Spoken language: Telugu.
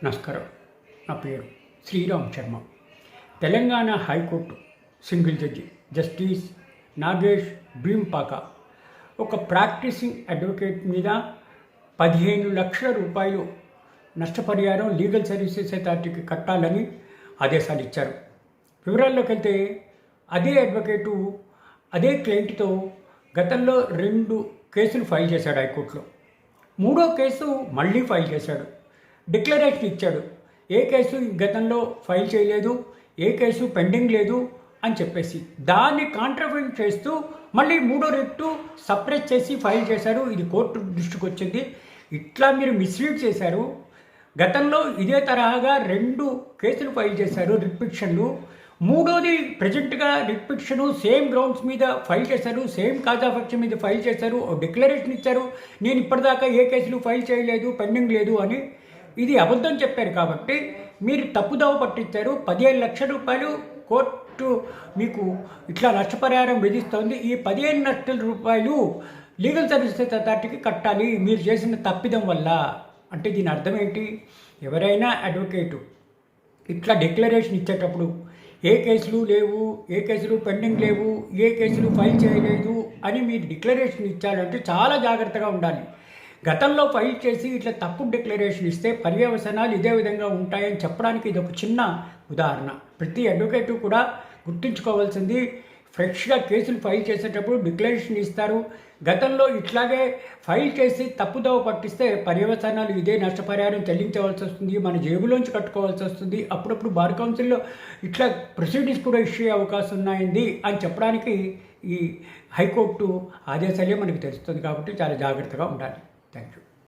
నమస్కారం. నా పేరు Sriram Sharma. Telangana high court single judge justice Nagesh Bhimpaka ఒక ప్రాక్టీసింగ్ అడ్వకేట్ మీద 15 లక్షల రూపాయలు నష్టపరిహారం లీగల్ సర్వీసెస్ అథారిటీకి కట్టాలని ఆదేశాలు ఇచ్చారు. వివరాల్లోకి వెళ్తే అదే అడ్వకేటు అదే క్లయింట్తో గతంలో 2 కేసులు ఫైల్ చేశాడు హైకోర్టులో. 3వ కేసు మళ్ళీ ఫైల్ చేశాడు. డిక్లరేషన్ ఇచ్చాడు. ఏ కేసు గతంలో ఫైల్ చేయలేదు, ఏ కేసు పెండింగ్ లేదు అని చెప్పేసి దాన్ని కాంట్రఫైన్ చేస్తూ మళ్ళీ 3వ రిట్టు సప్రెస్ చేసి ఫైల్ చేశారు. ఇది కోర్టు దృష్టికి వచ్చింది. ఇట్లా మీరు మిస్లీడ్ చేశారు. గతంలో ఇదే తరహాగా 2 కేసులు ఫైల్ చేశారు, రిట్ పిటిషన్లు. 3వది ప్రజెంట్గా రిట్ పిటిషను సేమ్ గ్రౌండ్స్ మీద ఫైల్ చేశారు, సేమ్ కాజ్ ఆఫ్ యాక్షన్ మీద ఫైల్ చేశారు, డిక్లరేషన్ ఇచ్చారు. నేను ఇప్పటిదాకా ఏ కేసులు ఫైల్ చేయలేదు, పెండింగ్ లేదు అని. ఇది అబద్ధం చెప్పారు కాబట్టి మీరు తప్పుదోవ పట్టించారు. 15 లక్షల రూపాయలు కోర్టు మీకు ఇట్లా నష్టపరిహారం విధిస్తోంది. ఈ 15 లక్షల రూపాయలు లీగల్ సర్వీసెస్ అథారిటీకి కట్టాలి మీరు చేసిన తప్పిదం వల్ల. అంటే దీని అర్థం ఏంటి? ఎవరైనా అడ్వకేటు ఇట్లా డిక్లరేషన్ ఇచ్చేటప్పుడు ఏ కేసులు లేవు, ఏ కేసులు పెండింగ్ లేవు, ఏ కేసులు ఫైల్ చేయలేదు అని మీరు డిక్లరేషన్ ఇచ్చారంటే చాలా జాగ్రత్తగా ఉండాలి. గతంలో ఫైల్ చేసి ఇట్లా తప్పుడు డిక్లరేషన్ ఇస్తే పర్యవసనాలు ఇదే విధంగా ఉంటాయని చెప్పడానికి ఇది ఒక చిన్న ఉదాహరణ. ప్రతి అడ్వకేటు కూడా గుర్తుంచుకోవాల్సింది, ఫ్రెష్గా కేసులు ఫైల్ చేసేటప్పుడు డిక్లరేషన్ ఇస్తారు. గతంలో ఇట్లాగే ఫైల్ చేసి తప్పుదోవ పట్టిస్తే పర్యవసనాలు ఇదే, నష్టపరిహారం చెల్లించవలసి వస్తుంది, మన జేబులోంచి కట్టుకోవాల్సి వస్తుంది. అప్పుడప్పుడు బార్ కౌన్సిల్లో ఇట్లా ప్రొసీడింగ్స్ కూడా ఇష్యూ అయ్యే అవకాశం ఉన్నాయండి అని చెప్పడానికి ఈ హైకోర్టు ఆదేశాలే మనకు తెలుస్తుంది. కాబట్టి చాలా జాగ్రత్తగా ఉండాలి. Thank you.